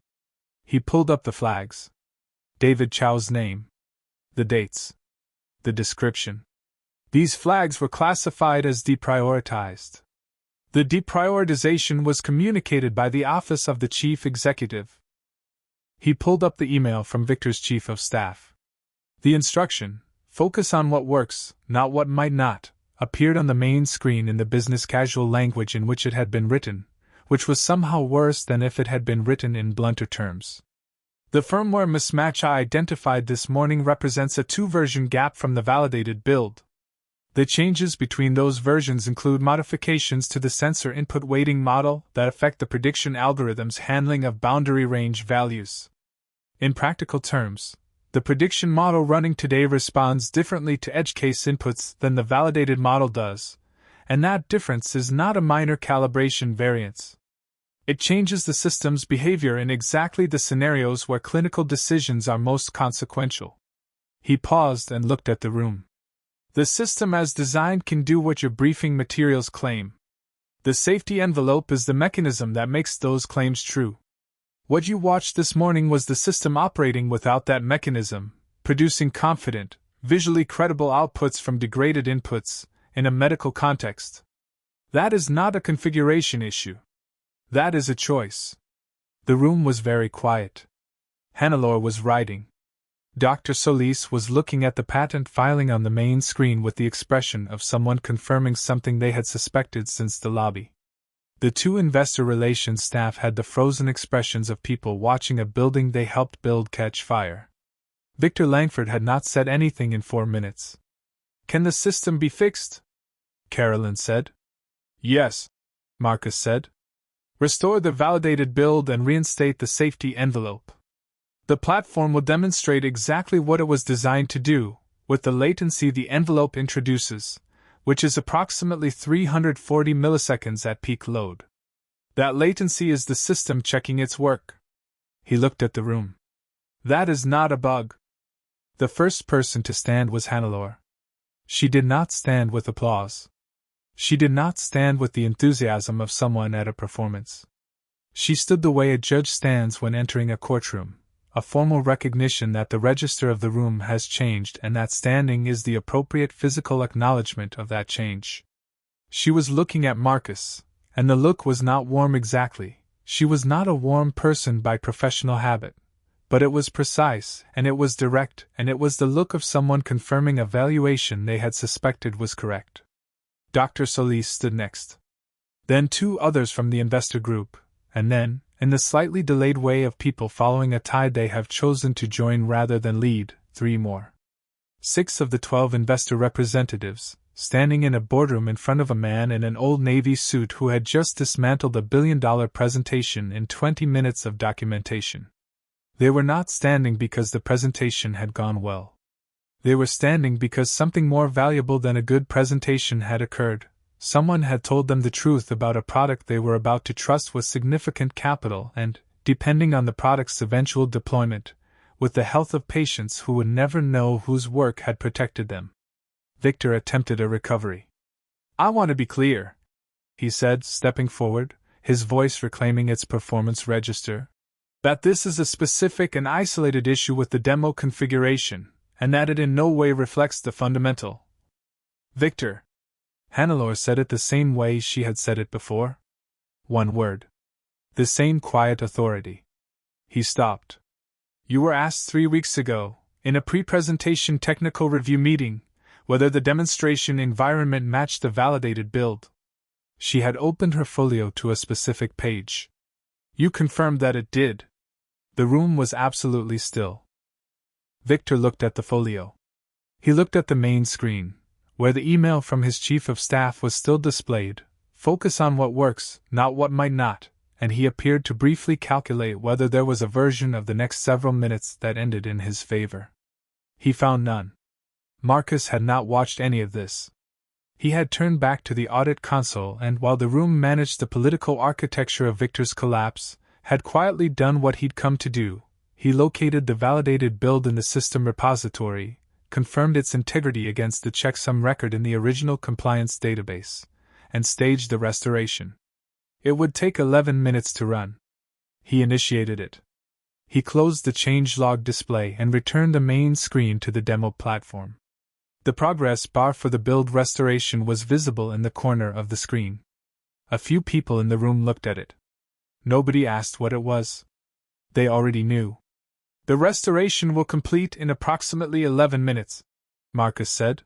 He pulled up the flags. David Chow's name. The dates. The description. These flags were classified as deprioritized. The deprioritization was communicated by the Office of the Chief Executive. He pulled up the email from Victor's Chief of Staff. The instruction, "Focus on what works, not what might not," appeared on the main screen in the business casual language in which it had been written, which was somehow worse than if it had been written in blunter terms. "The firmware mismatch I identified this morning represents a 2-version gap from the validated build. The changes between those versions include modifications to the sensor input weighting model that affect the prediction algorithm's handling of boundary range values. In practical terms, the prediction model running today responds differently to edge case inputs than the validated model does, and that difference is not a minor calibration variance. It changes the system's behavior in exactly the scenarios where clinical decisions are most consequential." He paused and looked at the room. "The system as designed can do what your briefing materials claim. The safety envelope is the mechanism that makes those claims true. What you watched this morning was the system operating without that mechanism, producing confident, visually credible outputs from degraded inputs, in a medical context. That is not a configuration issue. That is a choice." The room was very quiet. Hannelore was writing. Dr. Solis was looking at the patent filing on the main screen with the expression of someone confirming something they had suspected since the lobby. The 2 investor relations staff had the frozen expressions of people watching a building they helped build catch fire. Victor Langford had not said anything in 4 minutes. Can the system be fixed? Carolyn said. Yes, Marcus said. Restore the validated build and reinstate the safety envelope. The platform will demonstrate exactly what it was designed to do, with the latency the envelope introduces, which is approximately 340 milliseconds at peak load. That latency is the system checking its work. He looked at the room. That is not a bug. The first person to stand was Hannelore. She did not stand with applause. She did not stand with the enthusiasm of someone at a performance. She stood the way a judge stands when entering a courtroom, a formal recognition that the register of the room has changed and that standing is the appropriate physical acknowledgement of that change. She was looking at Marcus, and the look was not warm exactly. She was not a warm person by professional habit. But it was precise, and it was direct, and it was the look of someone confirming a valuation they had suspected was correct. Dr. Solis stood next. Then 2 others from the investor group, and then, in the slightly delayed way of people following a tide they have chosen to join rather than lead, 3 more. 6 of the 12 investor representatives, standing in a boardroom in front of a man in an old Navy suit who had just dismantled a billion-dollar presentation in 20 minutes of documentation. They were not standing because the presentation had gone well. They were standing because something more valuable than a good presentation had occurred. Someone had told them the truth about a product they were about to trust with significant capital and, depending on the product's eventual deployment, with the health of patients who would never know whose work had protected them. Victor attempted a recovery. I want to be clear, he said, stepping forward, his voice reclaiming its performance register, that this is a specific and isolated issue with the demo configuration, and that it in no way reflects the fundamental. Victor. Hannelore said it the same way she had said it before. One word. The same quiet authority. He stopped. You were asked 3 weeks ago, in a pre-presentation technical review meeting, whether the demonstration environment matched the validated build. She had opened her folio to a specific page. You confirmed that it did. The room was absolutely still. Victor looked at the folio. He looked at the main screen, where the email from his chief of staff was still displayed. Focus on what works, not what might not, and he appeared to briefly calculate whether there was a version of the next several minutes that ended in his favor. He found none. Marcus had not watched any of this. He had turned back to the audit console and, while the room managed the political architecture of Victor's collapse, had quietly done what he'd come to do. He located the validated build in the system repository, confirmed its integrity against the checksum record in the original compliance database, and staged the restoration. It would take 11 minutes to run. He initiated it. He closed the changelog display and returned the main screen to the demo platform. The progress bar for the build restoration was visible in the corner of the screen. A few people in the room looked at it. Nobody asked what it was. They already knew. The restoration will complete in approximately 11 minutes, Marcus said.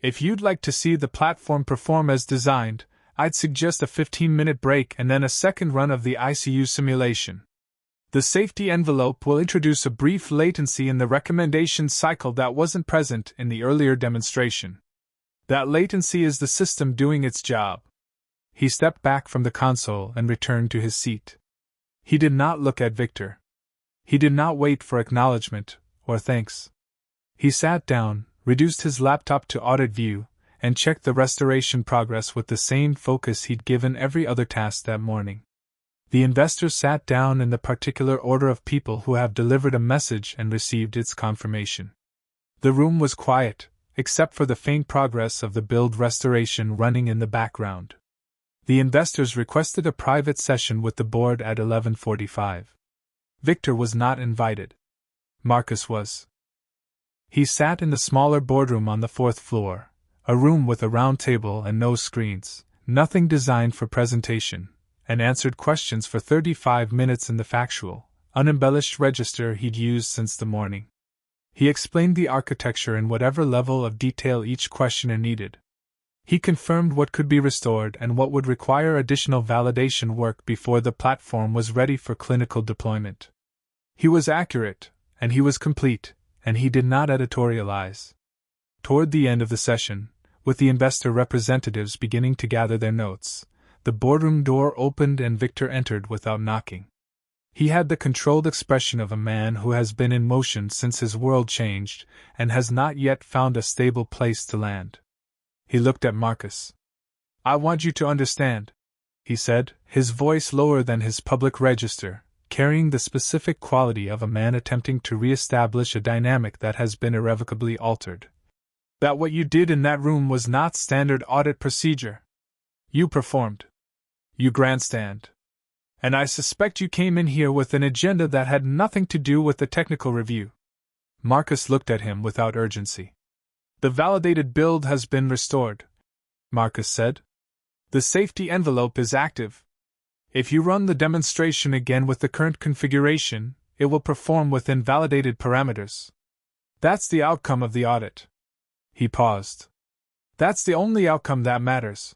If you'd like to see the platform perform as designed, I'd suggest a 15-minute break and then a second run of the ICU simulation. The safety envelope will introduce a brief latency in the recommendation cycle that wasn't present in the earlier demonstration. That latency is the system doing its job. He stepped back from the console and returned to his seat. He did not look at Victor. He did not wait for acknowledgement or thanks. He sat down, reduced his laptop to audit view, and checked the restoration progress with the same focus he'd given every other task that morning. The investors sat down in the particular order of people who have delivered a message and received its confirmation. The room was quiet, except for the faint progress of the build restoration running in the background. The investors requested a private session with the board at 11:45. Victor was not invited. Marcus was. He sat in the smaller boardroom on the 4th floor, a room with a round table and no screens, nothing designed for presentation, and answered questions for 35 minutes in the factual, unembellished register he'd used since the morning. He explained the architecture in whatever level of detail each questioner needed. He confirmed what could be restored and what would require additional validation work before the platform was ready for clinical deployment. He was accurate, and he was complete, and he did not editorialize. Toward the end of the session, with the investor representatives beginning to gather their notes, the boardroom door opened and Victor entered without knocking. He had the controlled expression of a man who has been in motion since his world changed and has not yet found a stable place to land. He looked at Marcus. "I want you to understand," he said, his voice lower than his public register, carrying the specific quality of a man attempting to re-establish a dynamic that has been irrevocably altered, "that what you did in that room was not standard audit procedure. You performed. You grandstand. And I suspect you came in here with an agenda that had nothing to do with the technical review." Marcus looked at him without urgency. "The validated build has been restored," Marcus said. "The safety envelope is active. If you run the demonstration again with the current configuration, it will perform within validated parameters. That's the outcome of the audit." He paused. "That's the only outcome that matters.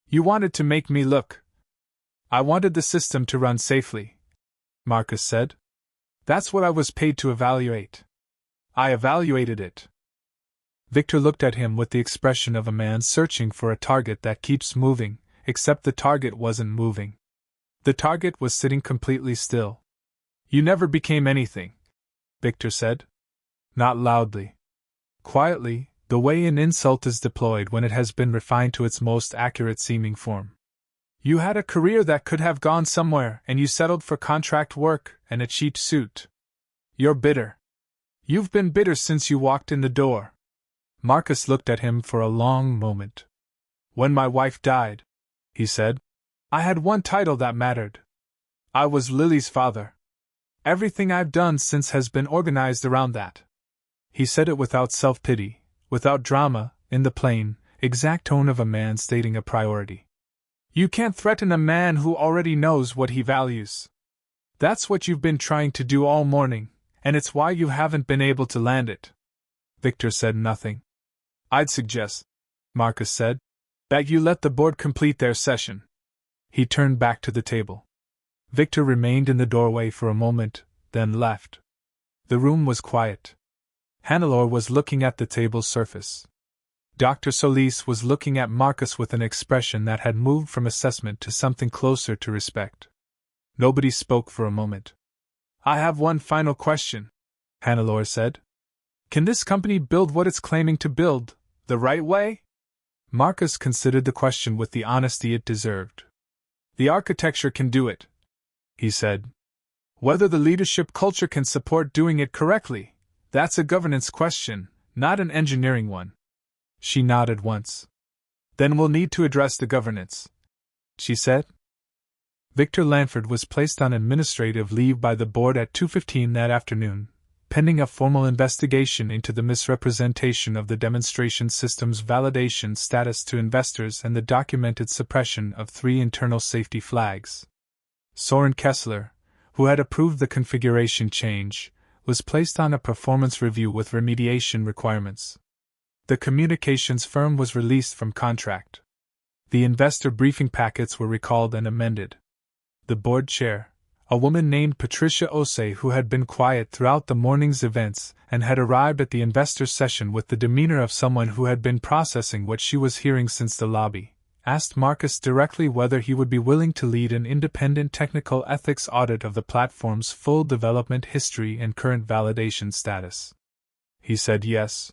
You wanted to make me look. I wanted the system to run safely," Marcus said. "That's what I was paid to evaluate. I evaluated it." Victor looked at him with the expression of a man searching for a target that keeps moving, except the target wasn't moving. The target was sitting completely still. "You never became anything," Victor said. Not loudly. Quietly, the way an insult is deployed when it has been refined to its most accurate-seeming form. "You had a career that could have gone somewhere, and you settled for contract work and a cheap suit. You're bitter. You've been bitter since you walked in the door." Marcus looked at him for a long moment. "When my wife died," he said, "I had one title that mattered. I was Lily's father. Everything I've done since has been organized around that." He said it without self-pity, without drama, in the plain, exact tone of a man stating a priority. "You can't threaten a man who already knows what he values. That's what you've been trying to do all morning, and it's why you haven't been able to land it." Victor said nothing. "I'd suggest," Marcus said, "that you let the board complete their session." He turned back to the table. Victor remained in the doorway for a moment, then left. The room was quiet. Hannelore was looking at the table's surface. Dr. Solis was looking at Marcus with an expression that had moved from assessment to something closer to respect. Nobody spoke for a moment. "I have one final question," Hannelore said. "Can this company build what it's claiming to build, the right way?" Marcus considered the question with the honesty it deserved. "The architecture can do it," he said. "Whether the leadership culture can support doing it correctly, that's a governance question, not an engineering one." She nodded once. "Then we'll need to address the governance," she said. Victor Lanford was placed on administrative leave by the board at 2:15 that afternoon, pending a formal investigation into the misrepresentation of the demonstration system's validation status to investors and the documented suppression of 3 internal safety flags. Soren Kessler, who had approved the configuration change, was placed on a performance review with remediation requirements. The communications firm was released from contract. The investor briefing packets were recalled and amended. The board chair, a woman named Patricia Osei, who had been quiet throughout the morning's events and had arrived at the investor session with the demeanor of someone who had been processing what she was hearing since the lobby, asked Marcus directly whether he would be willing to lead an independent technical ethics audit of the platform's full development history and current validation status. He said yes.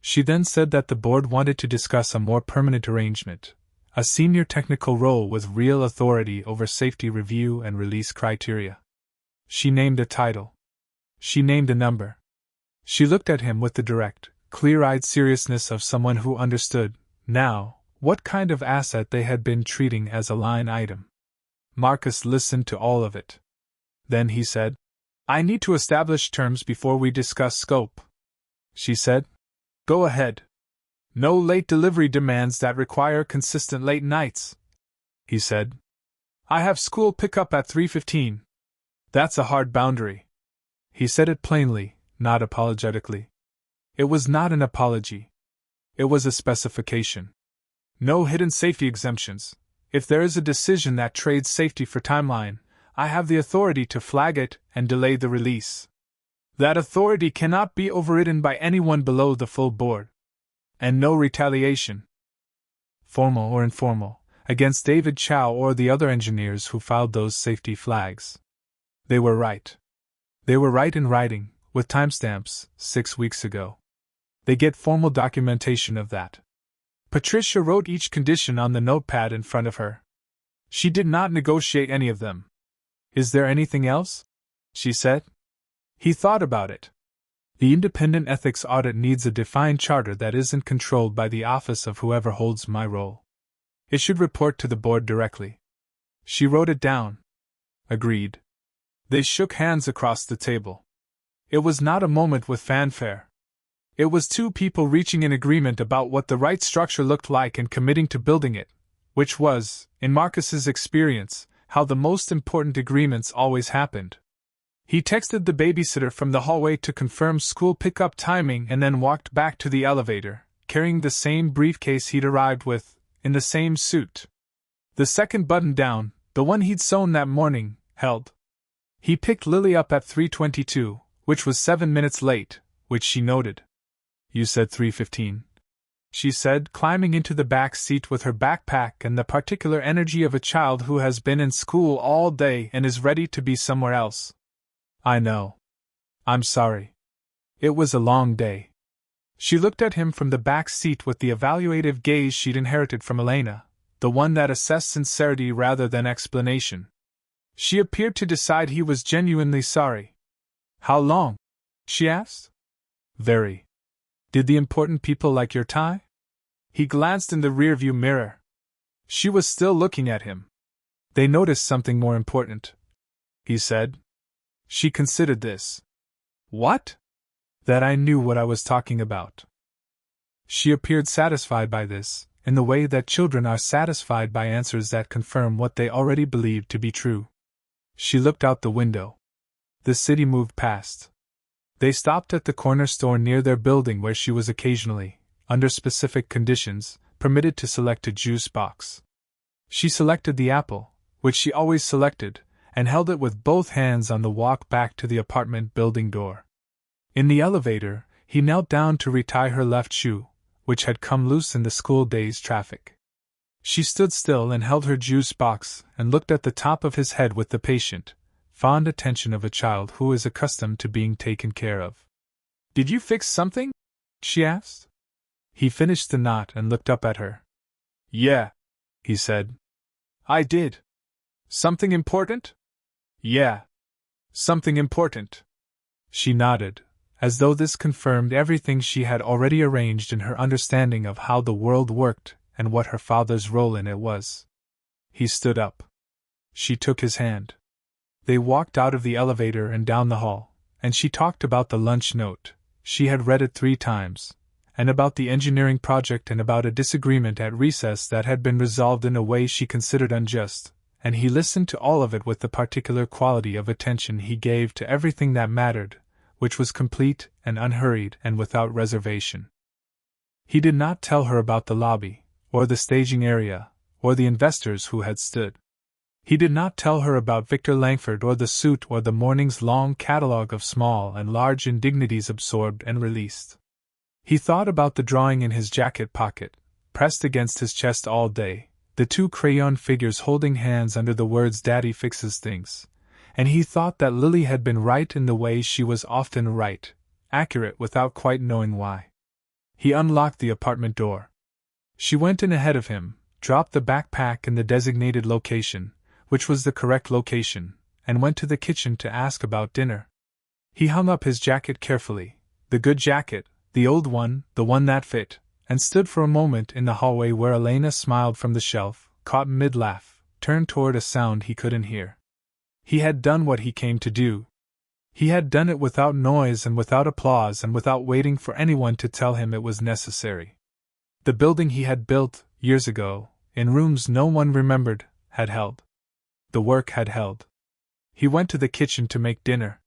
She then said that the board wanted to discuss a more permanent arrangement, a senior technical role with real authority over safety review and release criteria. She named a title. She named a number. She looked at him with the direct, clear-eyed seriousness of someone who understood, now, what kind of asset they had been treating as a line item. Marcus listened to all of it. Then he said, "I need to establish terms before we discuss scope." She said, "Go ahead. No late delivery demands that require consistent late nights," he said. "I have school pickup at 3:15. That's a hard boundary." He said it plainly, not apologetically. It was not an apology. It was a specification. No hidden safety exemptions. If there is a decision that trades safety for timeline, I have the authority to flag it and delay the release. That authority cannot be overridden by anyone below the full board. And no retaliation, formal or informal, against David Chow or the other engineers who filed those safety flags. They were right. They were right in writing, with timestamps, 6 weeks ago. They get formal documentation of that. Patricia wrote each condition on the notepad in front of her. She did not negotiate any of them. Is there anything else? She said. He thought about it. The independent ethics audit needs a defined charter that isn't controlled by the office of whoever holds my role. It should report to the board directly. She wrote it down. Agreed. They shook hands across the table. It was not a moment with fanfare. It was two people reaching an agreement about what the right structure looked like and committing to building it, which was, in Marcus's experience, how the most important agreements always happened. He texted the babysitter from the hallway to confirm school pickup timing and then walked back to the elevator, carrying the same briefcase he'd arrived with, in the same suit. The second button down, the one he'd sewn that morning, held. He picked Lily up at 3:22, which was 7 minutes late, which she noted. You said 3:15. She said, climbing into the back seat with her backpack and the particular energy of a child who has been in school all day and is ready to be somewhere else. I know. I'm sorry. It was a long day. She looked at him from the back seat with the evaluative gaze she'd inherited from Elena, the one that assessed sincerity rather than explanation. She appeared to decide he was genuinely sorry. How long? She asked. Very. Did the important people like your tie? He glanced in the rearview mirror. She was still looking at him. They noticed something more important, he said. She considered this. What? That I knew what I was talking about. She appeared satisfied by this, in the way that children are satisfied by answers that confirm what they already believed to be true. She looked out the window. The city moved past. They stopped at the corner store near their building where she was occasionally, under specific conditions, permitted to select a juice box. She selected the apple, which she always selected, and held it with both hands on the walk back to the apartment building door. In the elevator, he knelt down to retie her left shoe, which had come loose in the school day's traffic. She stood still and held her juice box and looked at the top of his head with the patient, fond attention of a child who is accustomed to being taken care of. Did you fix something? She asked. He finished the knot and looked up at her. Yeah, he said. I did. Something important? Yeah. Something important. She nodded, as though this confirmed everything she had already arranged in her understanding of how the world worked and what her father's role in it was. He stood up. She took his hand. They walked out of the elevator and down the hall, and she talked about the lunch note. She had read it 3 times, and about the engineering project and about a disagreement at recess that had been resolved in a way she considered unjust, and he listened to all of it with the particular quality of attention he gave to everything that mattered, which was complete and unhurried and without reservation. He did not tell her about the lobby, or the staging area, or the investors who had stood. He did not tell her about Victor Langford or the suit or the morning's long catalogue of small and large indignities absorbed and released. He thought about the drawing in his jacket pocket, pressed against his chest all day, the 2 crayon figures holding hands under the words Daddy fixes things, and he thought that Lily had been right in the way she was often right, accurate without quite knowing why. He unlocked the apartment door. She went in ahead of him, dropped the backpack in the designated location, which was the correct location, and went to the kitchen to ask about dinner. He hung up his jacket carefully, the good jacket, the old one, the one that fit, and stood for a moment in the hallway where Elena smiled from the shelf, caught mid-laugh, turned toward a sound he couldn't hear. He had done what he came to do. He had done it without noise and without applause and without waiting for anyone to tell him it was necessary. The building he had built, years ago, in rooms no one remembered, had held. The work had held. He went to the kitchen to make dinner.